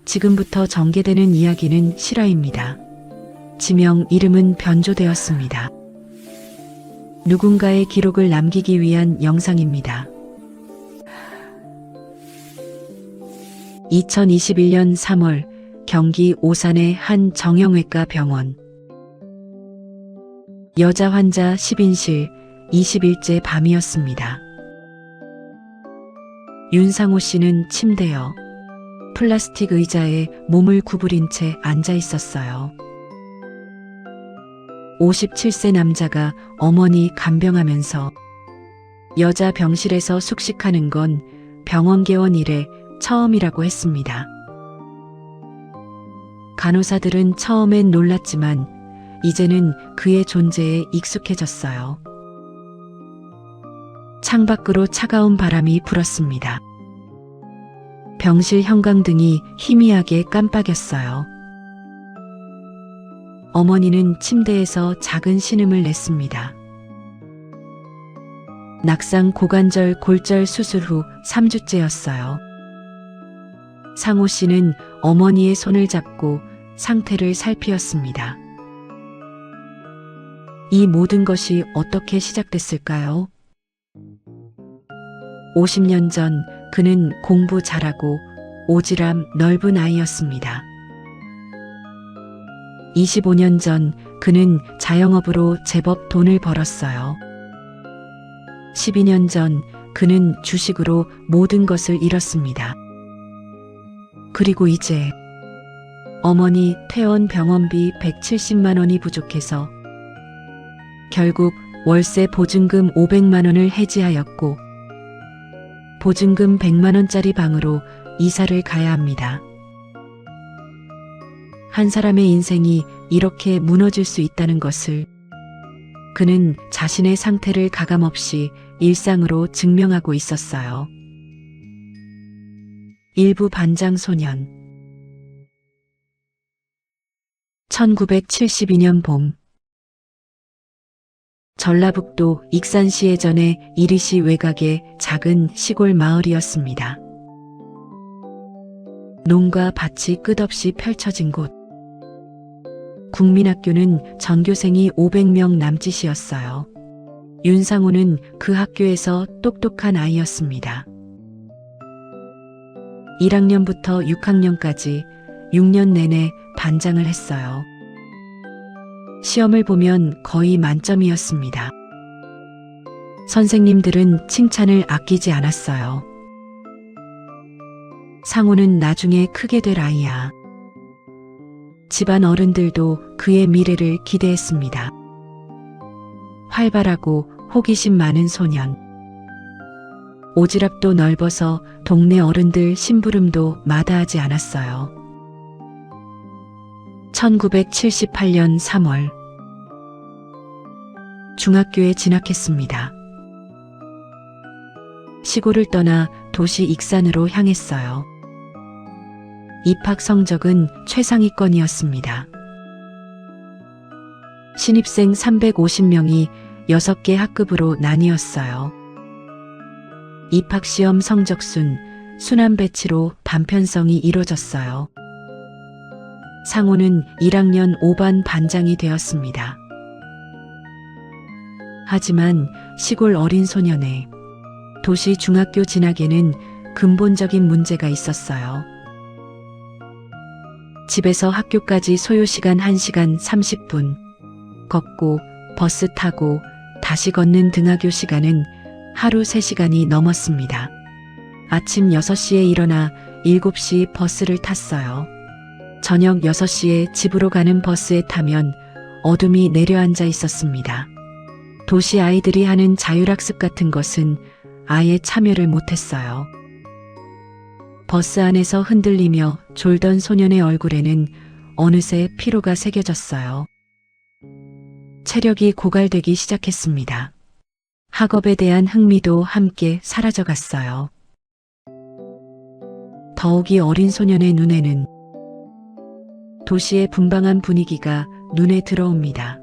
지금부터 전개되는 이야기는 실화입니다. 지명 이름은 변조되었습니다. 누군가의 기록을 남기기 위한 영상입니다. 2021년 3월 경기 오산의 한 정형외과 병원. 여자 환자 10인실 20일째 밤이었습니다. 윤상호 씨는 침대여 플라스틱 의자에 몸을 구부린 채 앉아 있었어요. 57세 남자가 어머니 간병하면서 여자 병실에서 숙식하는 건 병원 개원 이래 처음이라고 했습니다. 간호사들은 처음엔 놀랐지만 이제는 그의 존재에 익숙해졌어요. 창밖으로 차가운 바람이 불었습니다. 병실 형광등이 희미하게 깜빡였어요. 어머니는 침대에서 작은 신음을 냈습니다. 낙상 고관절 골절 수술 후 3주째였어요. 상호 씨는 어머니의 손을 잡고 상태를 살피었습니다. 이 모든 것이 어떻게 시작됐을까요? 50년 전 그는 공부 잘하고 오지랖 넓은 아이였습니다. 25년 전 그는 자영업으로 제법 돈을 벌었어요. 12년 전 그는 주식으로 모든 것을 잃었습니다. 그리고 이제 어머니 퇴원 병원비 170만 원이 부족해서 결국 월세 보증금 500만 원을 해지하였고 보증금 100만 원짜리 방으로 이사를 가야 합니다. 한 사람의 인생이 이렇게 무너질 수 있다는 것을 그는 자신의 상태를 가감없이 일상으로 증명하고 있었어요. 일부 반장 소년. 1972년 봄. 전라북도 익산시 예전의 이리시 외곽의 작은 시골 마을이었습니다. 농가 밭이 끝없이 펼쳐진 곳. 국민학교는 전교생이 500명 남짓이었어요. 윤상호는 그 학교에서 똑똑한 아이였습니다. 1학년부터 6학년까지 6년 내내 반장을 했어요. 시험을 보면 거의 만점이었습니다. 선생님들은 칭찬을 아끼지 않았어요. 상호는 나중에 크게 될 아이야. 집안 어른들도 그의 미래를 기대했습니다. 활발하고 호기심 많은 소년. 오지랖도 넓어서 동네 어른들 심부름도 마다하지 않았어요. 1978년 3월 중학교에 진학했습니다. 시골을 떠나 도시 익산으로 향했어요. 입학 성적은 최상위권이었습니다. 신입생 350명이 6개 학급으로 나뉘었어요. 입학시험 성적순, 순환 배치로 단편성이 이루어졌어요. 상호는 1학년 5반 반장이 되었습니다. 하지만 시골 어린 소년의 도시 중학교 진학에는 근본적인 문제가 있었어요. 집에서 학교까지 소요시간 1시간 30분, 걷고 버스 타고 다시 걷는 등하교 시간은 하루 3시간이 넘었습니다. 아침 6시에 일어나 7시 버스를 탔어요. 저녁 6시에 집으로 가는 버스에 타면 어둠이 내려앉아 있었습니다. 도시 아이들이 하는 자율학습 같은 것은 아예 참여를 못했어요. 버스 안에서 흔들리며 졸던 소년의 얼굴에는 어느새 피로가 새겨졌어요. 체력이 고갈되기 시작했습니다. 학업에 대한 흥미도 함께 사라져갔어요. 더욱이 어린 소년의 눈에는 도시의 분방한 분위기가 눈에 들어옵니다.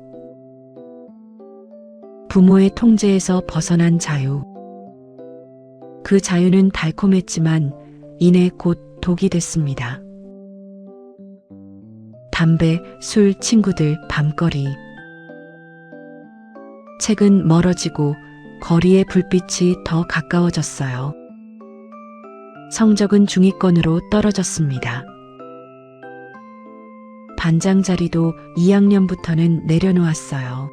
부모의 통제에서 벗어난 자유. 그 자유는 달콤했지만 이내 곧 독이 됐습니다. 담배, 술, 친구들, 밤거리. 책은 멀어지고 거리의 불빛이 더 가까워졌어요. 성적은 중위권으로 떨어졌습니다. 반장 자리도 2학년부터는 내려놓았어요.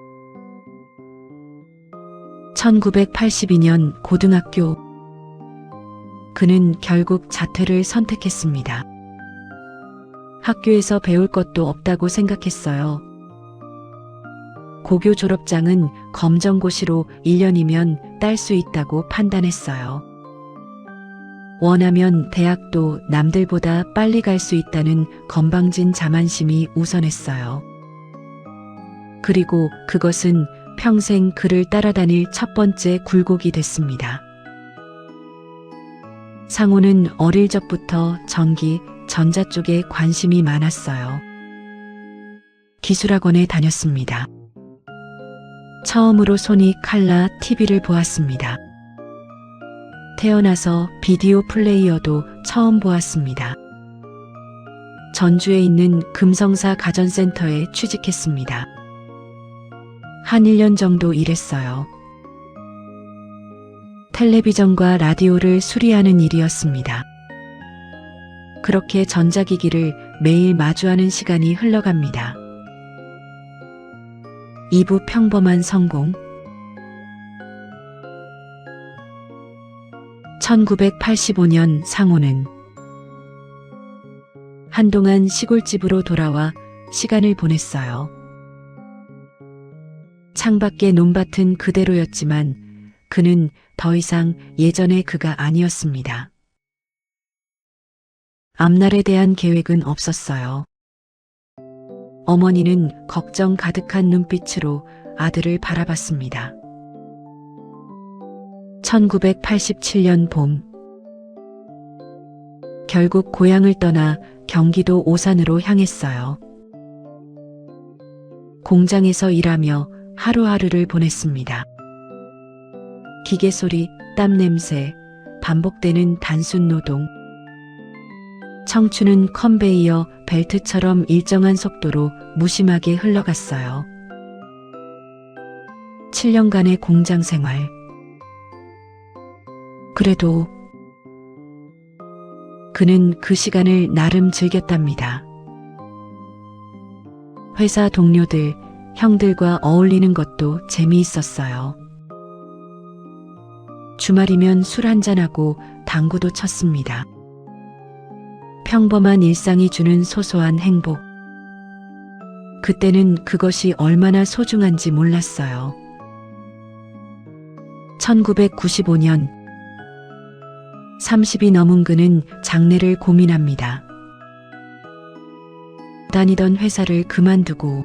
1982년 고등학교. 그는 결국 자퇴를 선택했습니다. 학교에서 배울 것도 없다고 생각했어요. 고교 졸업장은 검정고시로 1년이면 딸 수 있다고 판단했어요. 원하면 대학도 남들보다 빨리 갈 수 있다는 건방진 자만심이 우선했어요. 그리고 그것은 평생 그를 따라다닐 첫 번째 굴곡이 됐습니다. 상호는 어릴 적부터 전기, 전자 쪽에 관심이 많았어요. 기술학원에 다녔습니다. 처음으로 소니 칼라 TV를 보았습니다. 태어나서 비디오 플레이어도 처음 보았습니다. 전주에 있는 금성사 가전센터에 취직했습니다. 한 1년 정도 일했어요. 텔레비전과 라디오를 수리하는 일이었습니다. 그렇게 전자기기를 매일 마주하는 시간이 흘러갑니다. 2부 평범한 성공. 1985년 상호는 한동안 시골집으로 돌아와 시간을 보냈어요. 창밖의 논밭은 그대로였지만 그는 더 이상 예전의 그가 아니었습니다. 앞날에 대한 계획은 없었어요. 어머니는 걱정 가득한 눈빛으로 아들을 바라봤습니다. 1987년 봄. 결국 고향을 떠나 경기도 오산으로 향했어요. 공장에서 일하며 하루하루를 보냈습니다. 기계 소리, 땀 냄새, 반복되는 단순 노동. 청춘은 컨베이어 벨트처럼 일정한 속도로 무심하게 흘러갔어요. 7년간의 공장 생활. 그래도 그는 그 시간을 나름 즐겼답니다. 회사 동료들, 형들과 어울리는 것도 재미있었어요. 주말이면 술 한잔하고 당구도 쳤습니다. 평범한 일상이 주는 소소한 행복. 그때는 그것이 얼마나 소중한지 몰랐어요. 1995년 30이 넘은 그는 장래를 고민합니다. 다니던 회사를 그만두고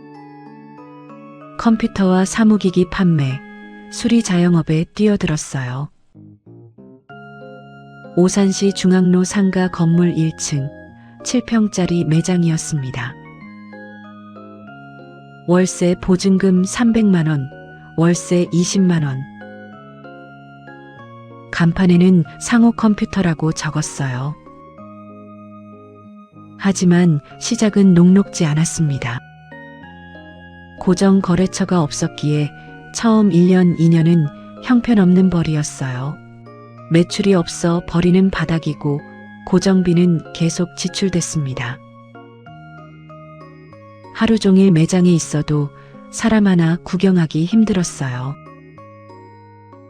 컴퓨터와 사무기기 판매, 수리 자영업에 뛰어들었어요. 오산시 중앙로 상가 건물 1층 7평짜리 매장이었습니다. 월세 보증금 300만 원, 월세 20만 원. 간판에는 상호 컴퓨터라고 적었어요. 하지만 시작은 녹록지 않았습니다. 고정 거래처가 없었기에 처음 1년, 2년은 형편없는 벌이었어요. 매출이 없어 벌이는 바닥이고 고정비는 계속 지출됐습니다. 하루 종일 매장에 있어도 사람 하나 구경하기 힘들었어요.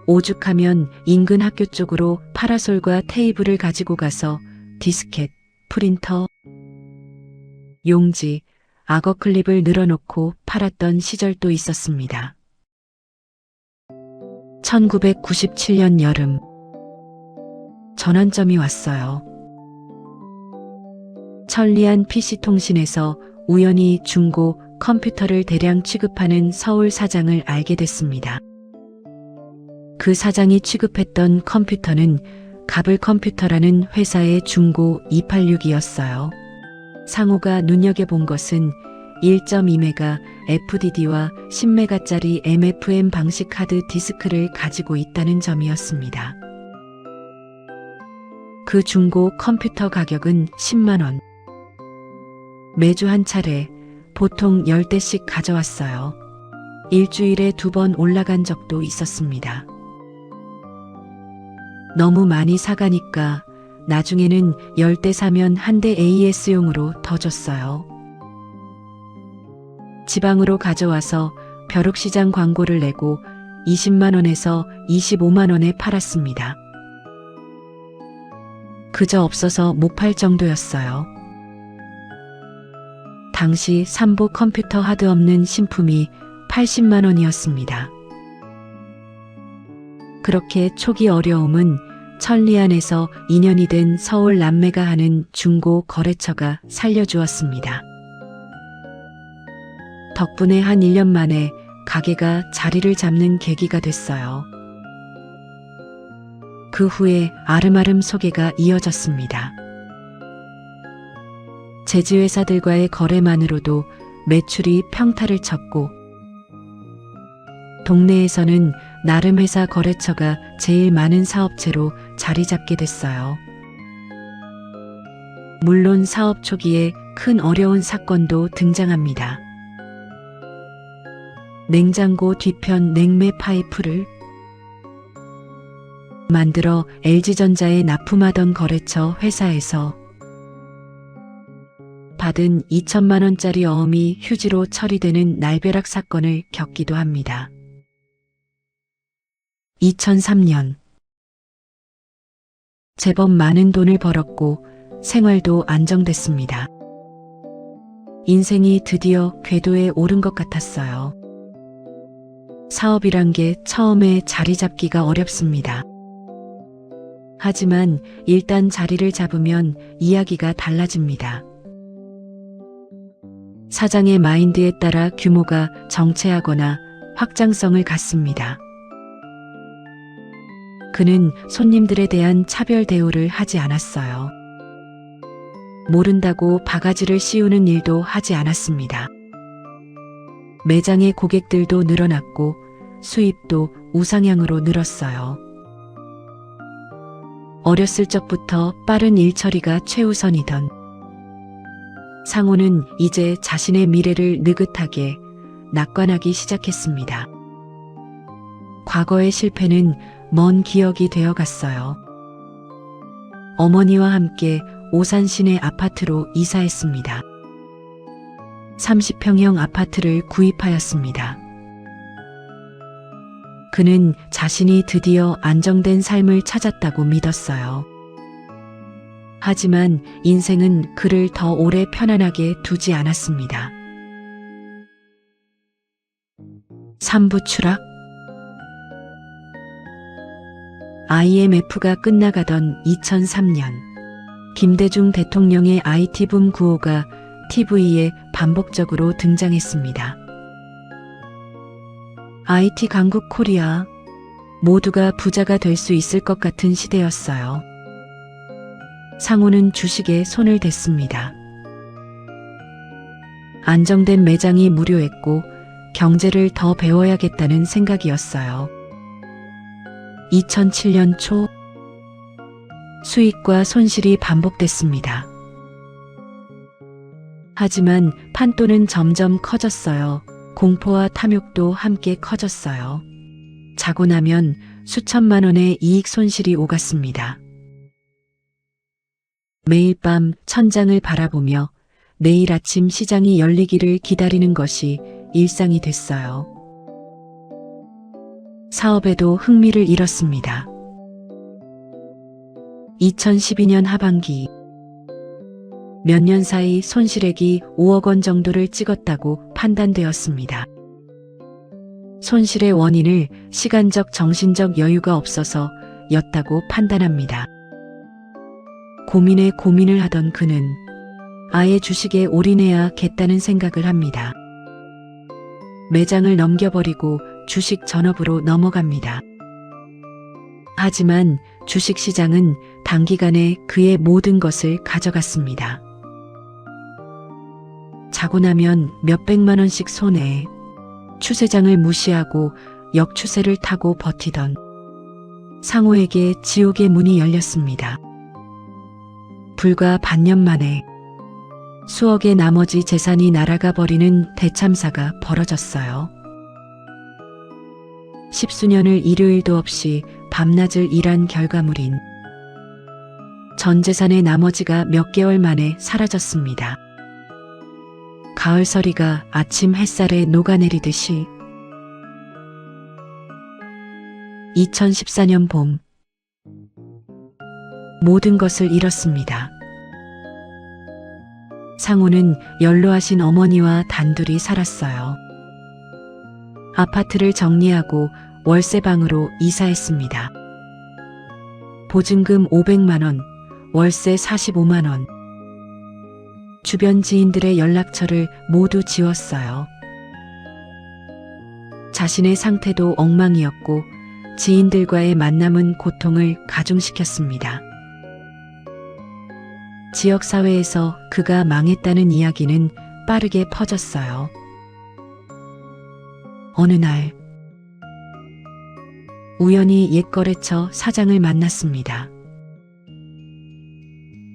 오죽하면 인근 학교 쪽으로 파라솔과 테이블을 가지고 가서 디스켓, 프린터, 용지, 악어 클립을 늘어놓고 팔았던 시절도 있었습니다. 1997년 여름. 전환점이 왔어요. 천리안 PC통신에서 우연히 중고 컴퓨터를 대량 취급하는 서울 사장을 알게 됐습니다. 그 사장이 취급했던 컴퓨터는 가블 컴퓨터라는 회사의 중고 286이었어요. 상호가 눈여겨본 것은 1.2메가 FDD와 10메가짜리 MFM 방식 하드 디스크를 가지고 있다는 점이었습니다. 그 중고 컴퓨터 가격은 10만 원. 매주 한 차례 보통 10대씩 가져왔어요. 일주일에 2번 올라간 적도 있었습니다. 너무 많이 사가니까 나중에는 10대 사면 한 대 AS용으로 더 줬어요. 지방으로 가져와서 벼룩시장 광고를 내고 20만 원에서 25만 원에 팔았습니다. 그저 없어서 못 팔 정도였어요. 당시 삼보 컴퓨터 하드 없는 신품이 80만 원이었습니다. 그렇게 초기 어려움은 천리안에서 2년이 된 서울 남매가 하는 중고 거래처가 살려주었습니다. 덕분에 한 1년 만에 가게가 자리를 잡는 계기가 됐어요. 그 후에 아름아름 소개가 이어졌습니다. 제지회사들과의 거래만으로도 매출이 평타를 쳤고 동네에서는 나름 회사 거래처가 제일 많은 사업체로 자리 잡게 됐어요. 물론 사업 초기에 큰 어려운 사건도 등장합니다. 냉장고 뒤편 냉매 파이프를 만들어 LG전자에 납품하던 거래처 회사에서 받은 2천만 원짜리 어음이 휴지로 처리되는 날벼락 사건을 겪기도 합니다. 2003년 제법 많은 돈을 벌었고 생활도 안정됐습니다. 인생이 드디어 궤도에 오른 것 같았어요. 사업이란 게 처음에 자리 잡기가 어렵습니다. 하지만 일단 자리를 잡으면 이야기가 달라집니다. 사장의 마인드에 따라 규모가 정체하거나 확장성을 갖습니다. 그는 손님들에 대한 차별 대우를 하지 않았어요. 모른다고 바가지를 씌우는 일도 하지 않았습니다. 매장의 고객들도 늘어났고 수입도 우상향으로 늘었어요. 어렸을 적부터 빠른 일 처리가 최우선이던 상호는 이제 자신의 미래를 느긋하게 낙관하기 시작했습니다. 과거의 실패는 먼 기억이 되어갔어요. 어머니와 함께 오산 시내 아파트로 이사했습니다. 30평형 아파트를 구입하였습니다. 그는 자신이 드디어 안정된 삶을 찾았다고 믿었어요. 하지만 인생은 그를 더 오래 편안하게 두지 않았습니다. 3부 추락. IMF가 끝나가던 2003년 김대중 대통령의 IT붐 구호가 TV에 반복적으로 등장했습니다. IT 강국 코리아, 모두가 부자가 될 수 있을 것 같은 시대였어요. 상호는 주식에 손을 댔습니다. 안정된 매장이 무료했고 경제를 더 배워야겠다는 생각이었어요. 2007년 초 수익과 손실이 반복됐습니다. 하지만 판돈은 점점 커졌어요. 공포와 탐욕도 함께 커졌어요. 자고 나면 수천만 원의 이익 손실이 오갔습니다. 매일 밤 천장을 바라보며 내일 아침 시장이 열리기를 기다리는 것이 일상이 됐어요. 사업에도 흥미를 잃었습니다. 2012년 하반기 몇 년 사이 손실액이 5억 원 정도를 찍었다고 판단되었습니다. 손실의 원인을 시간적 정신적 여유가 없어서 였다고 판단합니다. 고민에 고민을 하던 그는 아예 주식에 올인해야겠다는 생각을 합니다. 매장을 넘겨버리고 주식 전업으로 넘어갑니다. 하지만 주식시장은 단기간에 그의 모든 것을 가져갔습니다. 자고 나면 몇백만 원씩 손해, 추세장을 무시하고 역추세를 타고 버티던 상호에게 지옥의 문이 열렸습니다. 불과 반년 만에 수억의 나머지 재산이 날아가 버리는 대참사가 벌어졌어요. 10수년을 일요일도 없이 밤낮을 일한 결과물인 전 재산의 나머지가 몇 개월 만에 사라졌습니다. 가을 서리가 아침 햇살에 녹아내리듯이 2014년 봄 모든 것을 잃었습니다. 상호는 연로하신 어머니와 단둘이 살았어요. 아파트를 정리하고 월세방으로 이사했습니다. 보증금 500만 원, 월세 45만 원. 주변 지인들의 연락처를 모두 지웠어요. 자신의 상태도 엉망이었고 지인들과의 만남은 고통을 가중시켰습니다. 지역사회에서 그가 망했다는 이야기는 빠르게 퍼졌어요. 어느 날 우연히 옛거래처 사장을 만났습니다.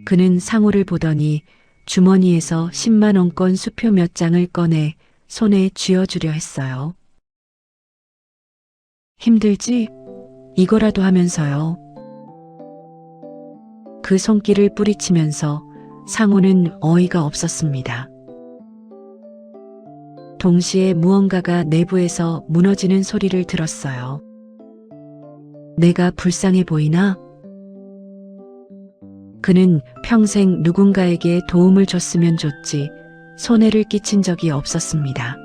그는 상호를 보더니 주머니에서 10만 원권 수표 몇 장을 꺼내 손에 쥐어주려 했어요. 힘들지? 이거라도 하면서요. 그 손길을 뿌리치면서 상호는 어이가 없었습니다. 동시에 무언가가 내부에서 무너지는 소리를 들었어요. 내가 불쌍해 보이나? 그는 평생 누군가에게 도움을 줬으면 좋지 손해를 끼친 적이 없었습니다.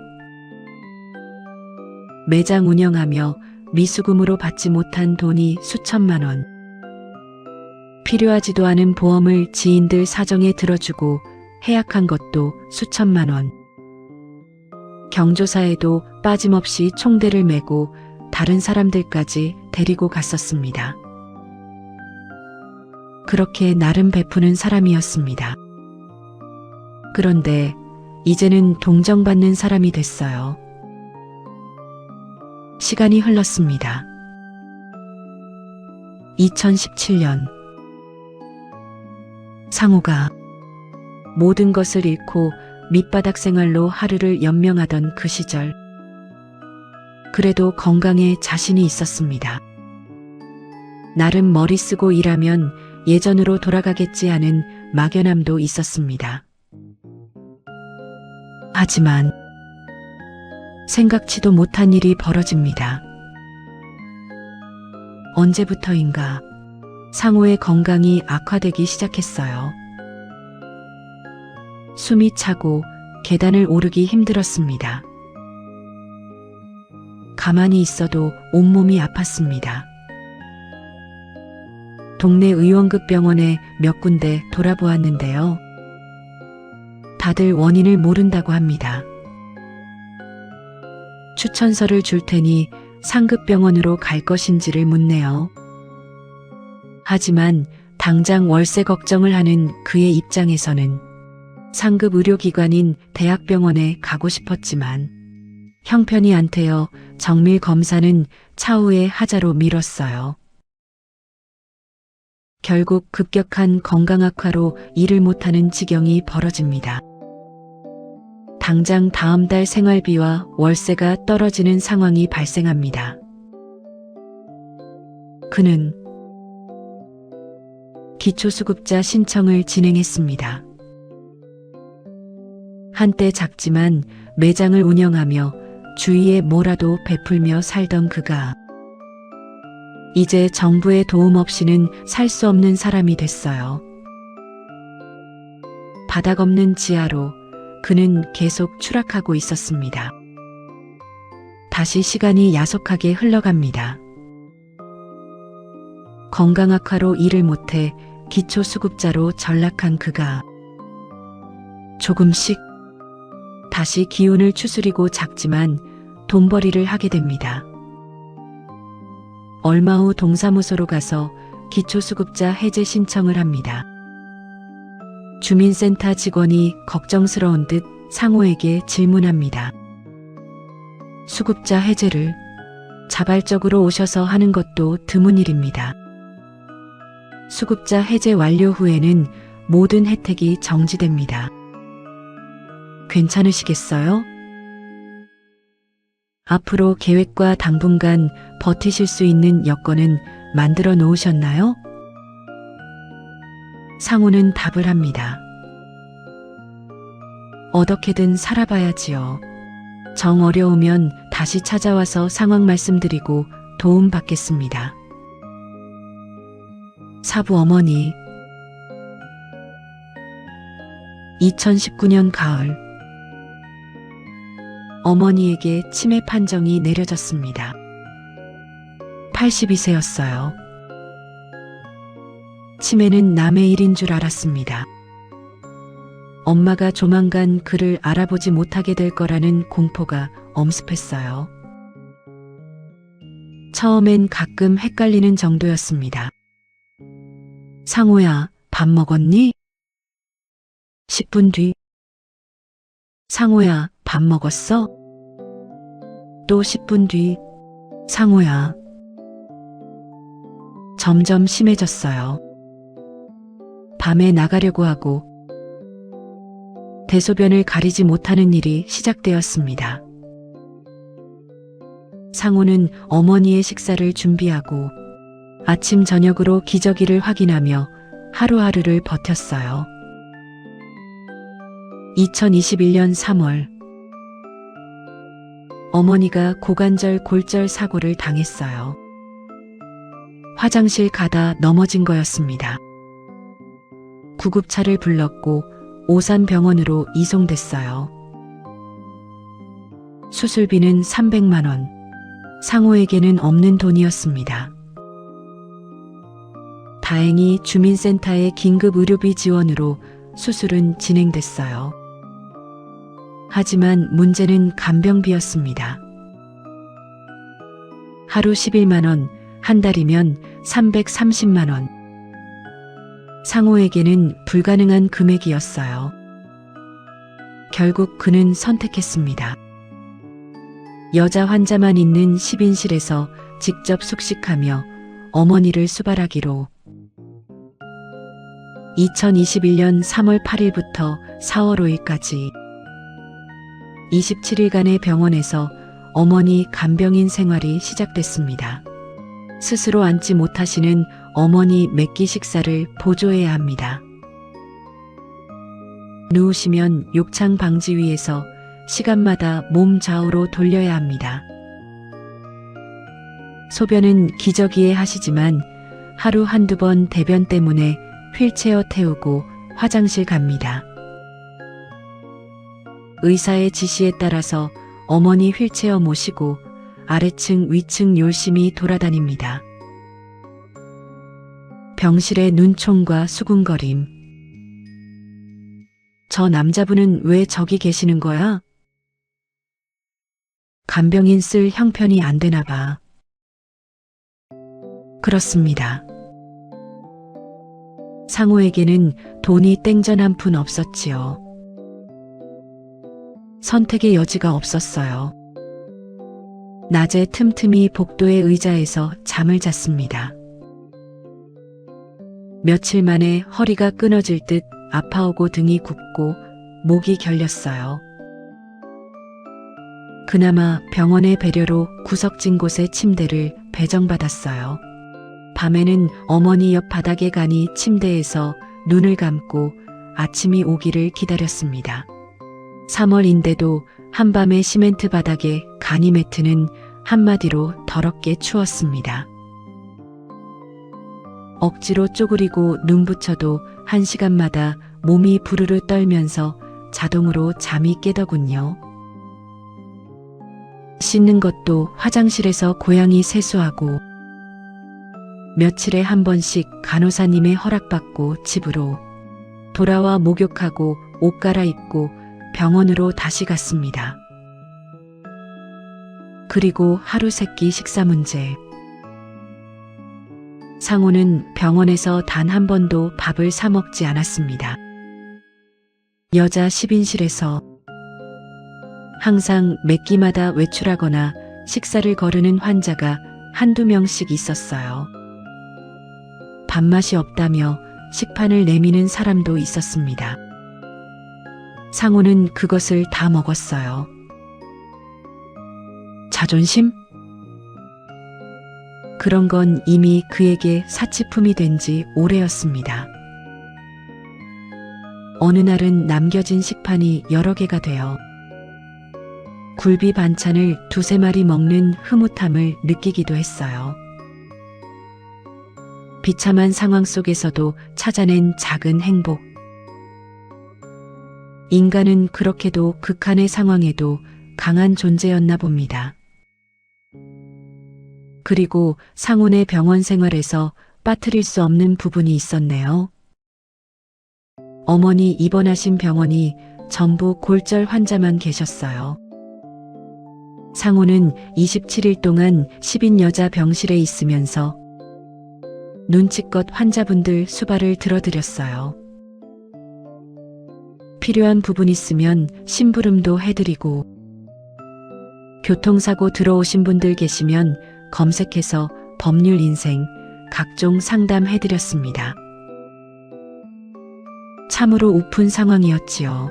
매장 운영하며 미수금으로 받지 못한 돈이 수천만 원. 필요하지도 않은 보험을 지인들 사정에 들어주고 해약한 것도 수천만 원. 경조사에도 빠짐없이 총대를 메고 다른 사람들까지 데리고 갔었습니다. 그렇게 나름 베푸는 사람이었습니다. 그런데 이제는 동정받는 사람이 됐어요. 시간이 흘렀습니다. 2017년 상호가 모든 것을 잃고 밑바닥 생활로 하루를 연명하던 그 시절, 그래도 건강에 자신이 있었습니다. 나름 머리 쓰고 일하면 예전으로 돌아가겠지 하는 막연함도 있었습니다. 하지만 생각지도 못한 일이 벌어집니다. 언제부터인가 상호의 건강이 악화되기 시작했어요. 숨이 차고 계단을 오르기 힘들었습니다. 가만히 있어도 온몸이 아팠습니다. 동네 의원급 병원에 몇 군데 돌아보았는데요. 다들 원인을 모른다고 합니다. 추천서를 줄 테니 상급 병원으로 갈 것인지를 묻네요. 하지만 당장 월세 걱정을 하는 그의 입장에서는 상급 의료기관인 대학병원에 가고 싶었지만 형편이 안 되어 정밀 검사는 차후에 하자로 미뤘어요. 결국 급격한 건강 악화로 일을 못하는 지경이 벌어집니다. 당장 다음 달 생활비와 월세가 떨어지는 상황이 발생합니다. 그는 기초수급자 신청을 진행했습니다. 한때 작지만 매장을 운영하며 주위에 뭐라도 베풀며 살던 그가 이제 정부의 도움 없이는 살 수 없는 사람이 됐어요. 바닥 없는 지하로 그는 계속 추락하고 있었습니다. 다시 시간이 야속하게 흘러갑니다. 건강 악화로 일을 못해 기초수급자로 전락한 그가 조금씩 다시 기운을 추스리고 작지만 돈벌이를 하게 됩니다. 얼마 후 동사무소로 가서 기초수급자 해제 신청을 합니다. 주민센터 직원이 걱정스러운 듯 상호에게 질문합니다. 수급자 해제를 자발적으로 오셔서 하는 것도 드문 일입니다. 수급자 해제 완료 후에는 모든 혜택이 정지됩니다. 괜찮으시겠어요? 앞으로 계획과 당분간 버티실 수 있는 여건은 만들어 놓으셨나요? 상우는 답을 합니다. 어떻게든 살아봐야지요. 정 어려우면 다시 찾아와서 상황 말씀드리고 도움 받겠습니다. 사부 어머니. 2019년 가을. 어머니에게 치매 판정이 내려졌습니다. 82세였어요. 치매는 남의 일인 줄 알았습니다. 엄마가 조만간 그를 알아보지 못하게 될 거라는 공포가 엄습했어요. 처음엔 가끔 헷갈리는 정도였습니다. 상호야, 밥 먹었니? 10분 뒤. 상호야, 밥 먹었어? 또 10분 뒤. 상호야. 점점 심해졌어요. 밤에 나가려고 하고 대소변을 가리지 못하는 일이 시작되었습니다. 상호는 어머니의 식사를 준비하고 아침 저녁으로 기저귀를 확인하며 하루하루를 버텼어요. 2021년 3월 어머니가 고관절 골절 사고를 당했어요. 화장실 가다 넘어진 거였습니다. 구급차를 불렀고 오산병원으로 이송됐어요. 수술비는 300만 원. 상호에게는 없는 돈이었습니다. 다행히 주민센터의 긴급 의료비 지원으로 수술은 진행됐어요. 하지만 문제는 간병비였습니다. 하루 11만 원, 한 달이면 330만 원. 상호에게는 불가능한 금액이었어요. 결국 그는 선택했습니다. 여자 환자만 있는 10인실에서 직접 숙식하며 어머니를 수발하기로. 2021년 3월 8일부터 4월 5일까지 27일간의 병원에서 어머니 간병인 생활이 시작됐습니다. 스스로 앉지 못하시는 어머니 몇 끼 식사를 보조해야 합니다. 누우시면 욕창 방지 위에서 시간마다 몸 좌우로 돌려야 합니다. 소변은 기저귀에 하시지만 하루 한두 번 대변 때문에 휠체어 태우고 화장실 갑니다. 의사의 지시에 따라서 어머니 휠체어 모시고 아래층 위층 열심히 돌아다닙니다. 병실의 눈총과 수군거림. 저 남자분은 왜 저기 계시는 거야? 간병인 쓸 형편이 안 되나 봐. 그렇습니다. 상호에게는 돈이 땡전 한 푼 없었지요. 선택의 여지가 없었어요. 낮에 틈틈이 복도의 의자에서 잠을 잤습니다. 며칠 만에 허리가 끊어질 듯 아파오고 등이 굽고 목이 결렸어요. 그나마 병원의 배려로 구석진 곳에 침대를 배정받았어요. 밤에는 어머니 옆 바닥에 가니 침대에서 눈을 감고 아침이 오기를 기다렸습니다. 3월인데도 한밤의 시멘트 바닥에 간이 매트는 한마디로 더럽게 추웠습니다. 억지로 쪼그리고 눈 붙여도 1시간마다 몸이 부르르 떨면서 자동으로 잠이 깨더군요. 씻는 것도 화장실에서 고양이 세수하고 며칠에 한 번씩 간호사님의 허락받고 집으로 돌아와 목욕하고 옷 갈아입고 병원으로 다시 갔습니다. 그리고 하루 세끼 식사 문제. 상호는 병원에서 단 한 번도 밥을 사 먹지 않았습니다. 여자 10인실에서 항상 몇 끼마다 외출하거나 식사를 거르는 환자가 한두 명씩 있었어요. 밥맛이 없다며 식판을 내미는 사람도 있었습니다. 상호는 그것을 다 먹었어요. 자존심? 그런 건 이미 그에게 사치품이 된 지 오래였습니다. 어느 날은 남겨진 식판이 여러 개가 되어 굴비 반찬을 두세 마리 먹는 흐뭇함을 느끼기도 했어요. 비참한 상황 속에서도 찾아낸 작은 행복. 인간은 그렇게도 극한의 상황에도 강한 존재였나 봅니다. 그리고 상훈의 병원 생활에서 빠뜨릴 수 없는 부분이 있었네요. 어머니 입원하신 병원이 전부 골절 환자만 계셨어요. 상훈은 27일 동안 10인 여자 병실에 있으면서 눈치껏 환자분들 수발을 들어드렸어요. 필요한 부분 있으면 심부름도 해드리고, 교통사고 들어오신 분들 계시면 검색해서 법률 인생 각종 상담해드렸습니다. 참으로 우픈 상황이었지요.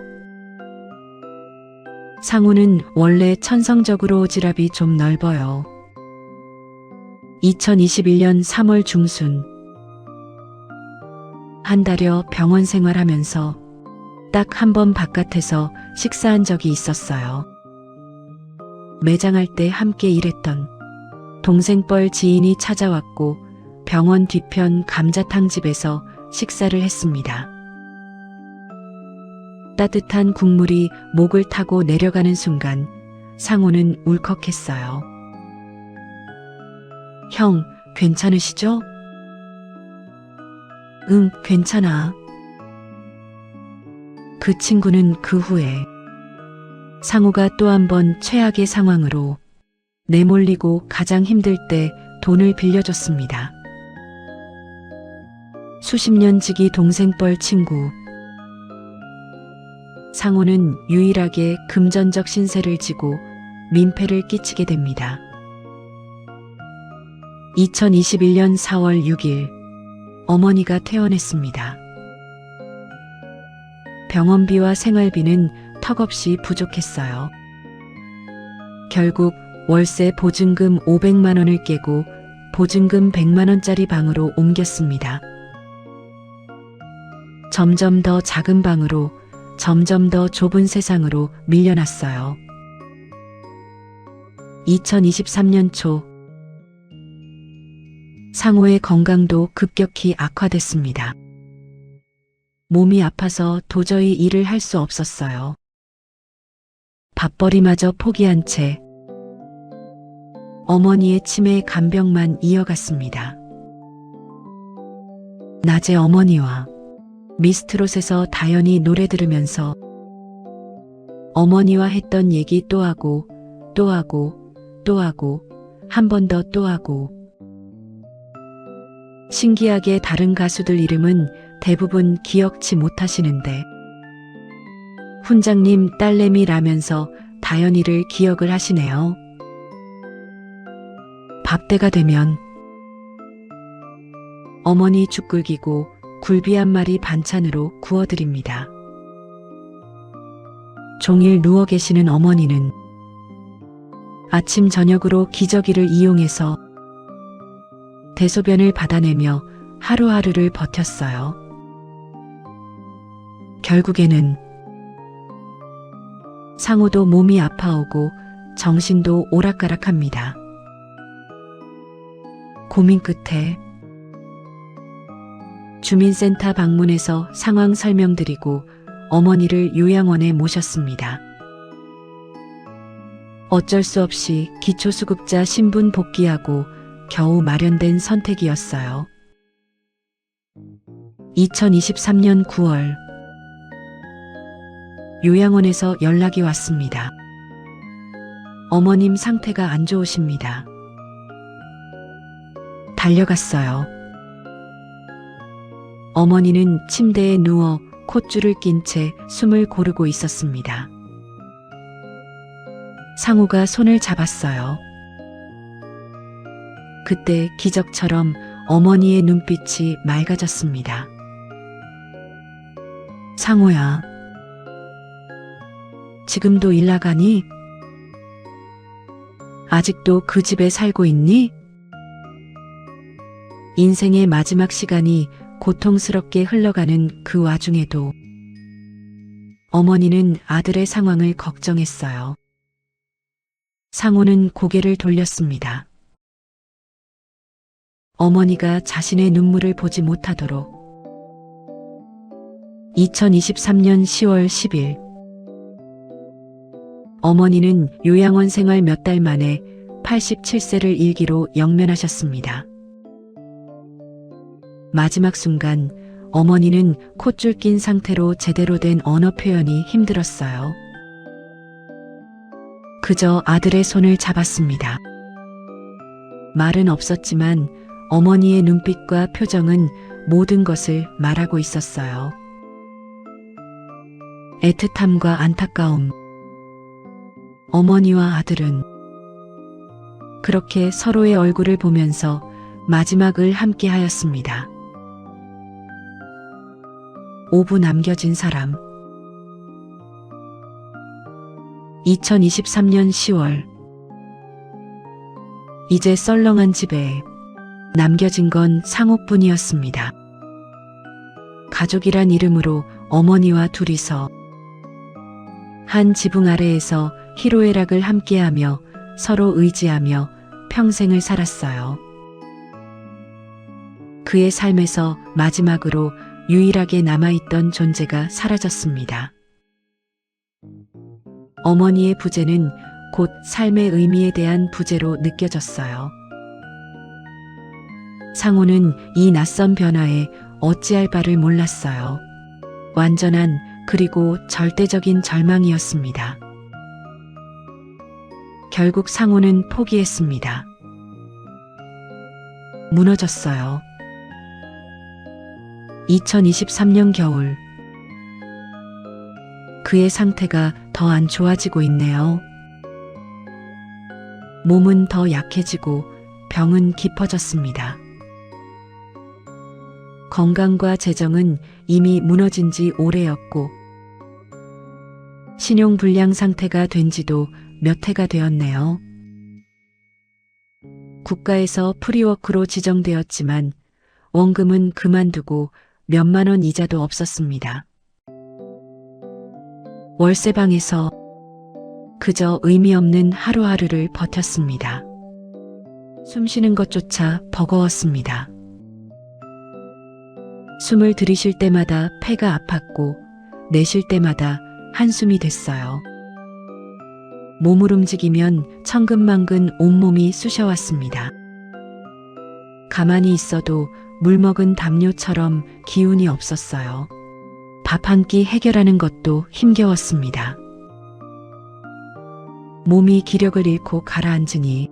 상훈은 원래 천성적으로 오지랖이 좀 넓어요. 2021년 3월 중순, 한 달여 병원 생활하면서 딱 한 번 바깥에서 식사한 적이 있었어요. 매장할 때 함께 일했던 동생뻘 지인이 찾아왔고 병원 뒤편 감자탕 집에서 식사를 했습니다. 따뜻한 국물이 목을 타고 내려가는 순간 상훈은 울컥했어요. 형, 괜찮으시죠? 응, 괜찮아. 그 친구는 그 후에 상우가 또 한 번 최악의 상황으로 내몰리고 가장 힘들 때 돈을 빌려줬습니다. 수십 년 지기 동생뻘 친구. 상우는 유일하게 금전적 신세를 지고 민폐를 끼치게 됩니다. 2021년 4월 6일 어머니가 퇴원했습니다. 병원비와 생활비는 턱없이 부족했어요. 결국 월세 보증금 500만 원을 깨고 보증금 100만 원짜리 방으로 옮겼습니다. 점점 더 작은 방으로, 점점 더 좁은 세상으로 밀려났어요. 2023년 초 상호의 건강도 급격히 악화됐습니다. 몸이 아파서 도저히 일을 할 수 없었어요. 밥벌이마저 포기한 채 어머니의 치매 간병만 이어갔습니다. 낮에 어머니와 미스트롯에서 다연히 노래 들으면서 어머니와 했던 얘기 또 하고 또 하고 또 하고 한 번 더 또 하고, 신기하게 다른 가수들 이름은 대부분 기억치 못하시는데 훈장님 딸내미라면서 다연이를 기억을 하시네요. 밥때가 되면 어머니 죽 끓이고 굴비 한 마리 반찬으로 구워드립니다. 종일 누워 계시는 어머니는 아침 저녁으로 기저귀를 이용해서 대소변을 받아내며 하루하루를 버텼어요. 결국에는 상호도 몸이 아파오고 정신도 오락가락합니다. 고민 끝에 주민센터 방문해서 상황 설명드리고 어머니를 요양원에 모셨습니다. 어쩔 수 없이 기초수급자 신분 복귀하고 겨우 마련된 선택이었어요. 2023년 9월 요양원에서 연락이 왔습니다. 어머님 상태가 안 좋으십니다. 달려갔어요. 어머니는 침대에 누워 콧줄을 낀 채 숨을 고르고 있었습니다. 상우가 손을 잡았어요. 그때 기적처럼 어머니의 눈빛이 맑아졌습니다. 상우야, 지금도 일 나가니? 아직도 그 집에 살고 있니? 인생의 마지막 시간이 고통스럽게 흘러가는 그 와중에도 어머니는 아들의 상황을 걱정했어요. 상호는 고개를 돌렸습니다. 어머니가 자신의 눈물을 보지 못하도록. 2023년 10월 10일 어머니는 요양원 생활 몇 달 만에 87세를 일기로 영면하셨습니다. 마지막 순간 어머니는 콧줄 낀 상태로 제대로 된 언어 표현이 힘들었어요. 그저 아들의 손을 잡았습니다. 말은 없었지만 어머니의 눈빛과 표정은 모든 것을 말하고 있었어요. 애틋함과 안타까움. 어머니와 아들은 그렇게 서로의 얼굴을 보면서 마지막을 함께 하였습니다. 5부 남겨진 사람. 2023년 10월 이제 썰렁한 집에 남겨진 건 상호뿐이었습니다. 가족이란 이름으로 어머니와 둘이서 한 지붕 아래에서 희로애락을 함께하며 서로 의지하며 평생을 살았어요. 그의 삶에서 마지막으로 유일하게 남아있던 존재가 사라졌습니다. 어머니의 부재는 곧 삶의 의미에 대한 부재로 느껴졌어요. 상호는 이 낯선 변화에 어찌할 바를 몰랐어요. 완전한 그리고 절대적인 절망이었습니다. 결국 상호는 포기했습니다. 무너졌어요. 2023년 겨울 그의 상태가 더 안 좋아지고 있네요. 몸은 더 약해지고 병은 깊어졌습니다. 건강과 재정은 이미 무너진 지 오래였고 신용불량 상태가 된 지도 몇 해가 되었네요. 국가에서 프리워크로 지정되었지만 원금은 그만두고 몇만 원 이자도 없었습니다. 월세방에서 그저 의미 없는 하루하루를 버텼습니다. 숨쉬는 것조차 버거웠습니다. 숨을 들이쉴 때마다 폐가 아팠고 내쉴 때마다 한숨이 됐어요. 몸을 움직이면 천근만근 온몸이 쑤셔왔습니다. 가만히 있어도 물 먹은 담요처럼 기운이 없었어요. 밥 한 끼 해결하는 것도 힘겨웠습니다. 몸이 기력을 잃고 가라앉으니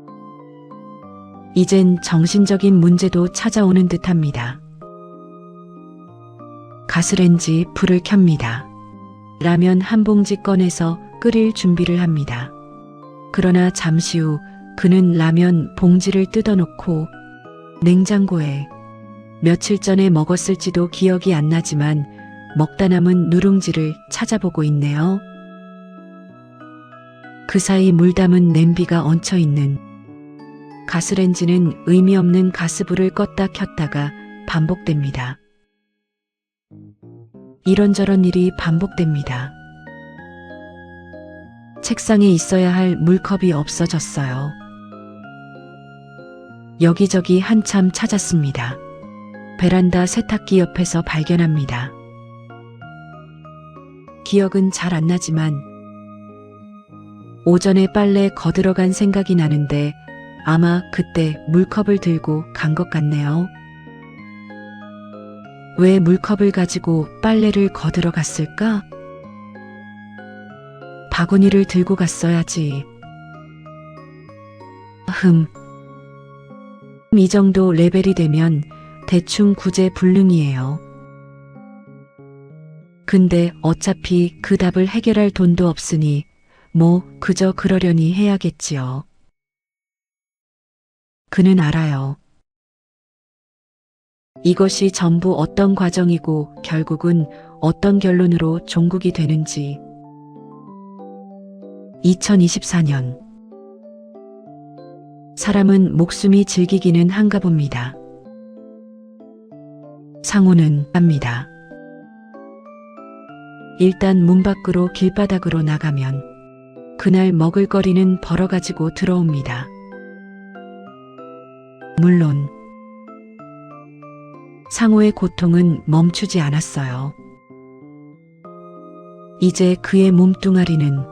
이젠 정신적인 문제도 찾아오는 듯합니다. 가스레인지 불을 켭니다. 라면 한 봉지 꺼내서 끓일 준비를 합니다. 그러나 잠시 후 그는 라면 봉지를 뜯어놓고 냉장고에 며칠 전에 먹었을지도 기억이 안 나지만 먹다 남은 누룽지를 찾아보고 있네요. 그 사이 물 담은 냄비가 얹혀있는 가스레인지는 의미 없는 가스불을 껐다 켰다가 반복됩니다. 이런저런 일이 반복됩니다. 책상에 있어야 할 물컵이 없어졌어요. 여기저기 한참 찾았습니다. 베란다 세탁기 옆에서 발견합니다. 기억은 잘 안 나지만 오전에 빨래 거들어간 생각이 나는데 아마 그때 물컵을 들고 간 것 같네요. 왜 물컵을 가지고 빨래를 거들어 갔을까? 바구니를 들고 갔어야지. 이 정도 레벨이 되면 대충 구제불능이에요. 근데 어차피 그 답을 해결할 돈도 없으니 뭐 그저 그러려니 해야겠지요. 그는 알아요. 이것이 전부 어떤 과정이고 결국은 어떤 결론으로 종국이 되는지. 2024년. 사람은 목숨이 질기기는 한가 봅니다. 상우는 합니다. 일단 문 밖으로 길바닥으로 나가면 그날 먹을거리는 벌어가지고 들어옵니다. 물론 상우의 고통은 멈추지 않았어요. 이제 그의 몸뚱아리는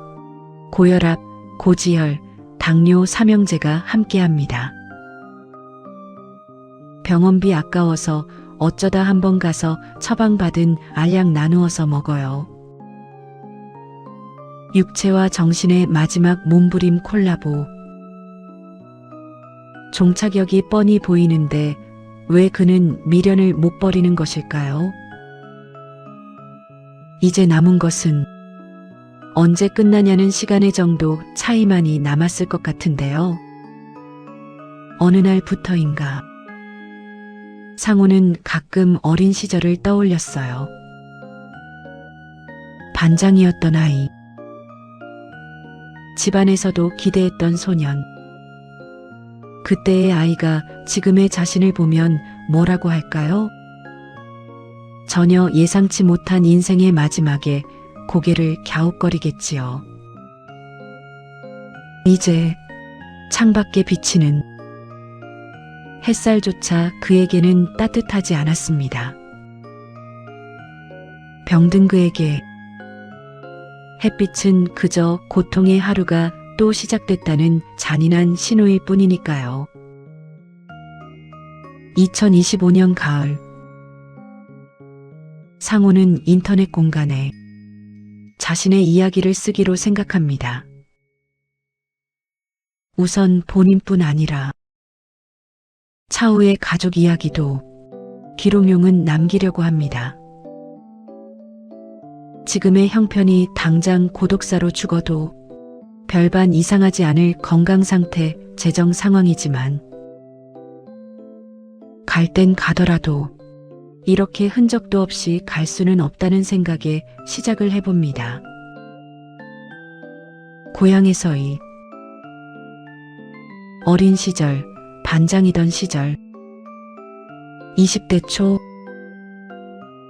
고혈압, 고지혈, 당뇨 삼형제가 함께합니다. 병원비 아까워서 어쩌다 한번 가서 처방받은 알약 나누어서 먹어요. 육체와 정신의 마지막 몸부림 콜라보. 종착역이 뻔히 보이는데 왜 그는 미련을 못 버리는 것일까요? 이제 남은 것은 언제 끝나냐는 시간의 정도 차이만이 남았을 것 같은데요. 어느 날부터인가 상우는 가끔 어린 시절을 떠올렸어요. 반장이었던 아이, 집안에서도 기대했던 소년. 그때의 아이가 지금의 자신을 보면 뭐라고 할까요? 전혀 예상치 못한 인생의 마지막에 고개를 갸웃거리겠지요. 이제 창밖에 비치는 햇살조차 그에게는 따뜻하지 않았습니다. 병든 그에게 햇빛은 그저 고통의 하루가 또 시작됐다는 잔인한 신호일 뿐이니까요. 2025년 가을, 상우는 인터넷 공간에 자신의 이야기를 쓰기로 생각합니다. 우선 본인뿐 아니라 차후의 가족 이야기도 기록용은 남기려고 합니다. 지금의 형편이 당장 고독사로 죽어도 별반 이상하지 않을 건강 상태, 재정 상황이지만 갈 땐 가더라도 이렇게 흔적도 없이 갈 수는 없다는 생각에 시작을 해봅니다. 고향에서의 어린 시절, 반장이던 시절, 20대 초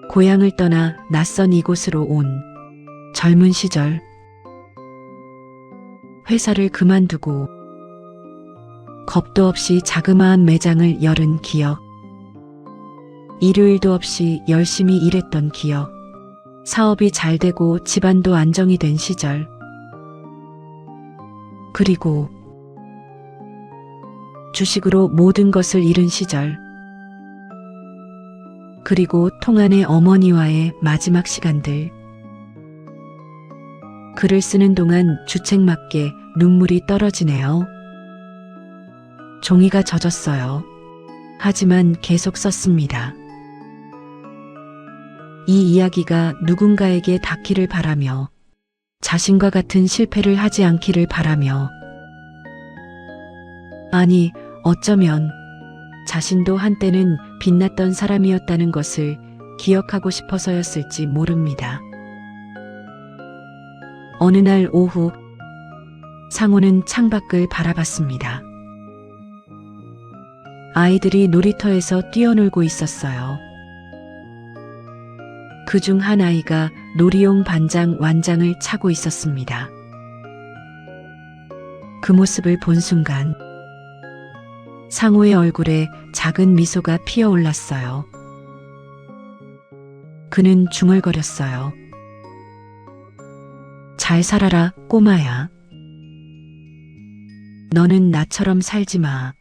고향을 떠나 낯선 이곳으로 온 젊은 시절, 회사를 그만두고 겁도 없이 자그마한 매장을 열은 기억, 일요일도 없이 열심히 일했던 기억, 사업이 잘 되고 집안도 안정이 된 시절, 그리고 주식으로 모든 것을 잃은 시절, 그리고 통안의 어머니와의 마지막 시간들. 글을 쓰는 동안 주책맞게 눈물이 떨어지네요. 종이가 젖었어요. 하지만 계속 썼습니다. 이 이야기가 누군가에게 닿기를 바라며 자신과 같은 실패를 하지 않기를 바라며, 아니, 어쩌면 자신도 한때는 빛났던 사람이었다는 것을 기억하고 싶어서였을지 모릅니다. 어느 날 오후, 상우는 창밖을 바라봤습니다. 아이들이 놀이터에서 뛰어놀고 있었어요. 그중 한 아이가 놀이용 반장 완장을 차고 있었습니다. 그 모습을 본 순간 상우의 얼굴에 작은 미소가 피어올랐어요. 그는 중얼거렸어요. 잘 살아라, 꼬마야. 너는 나처럼 살지 마.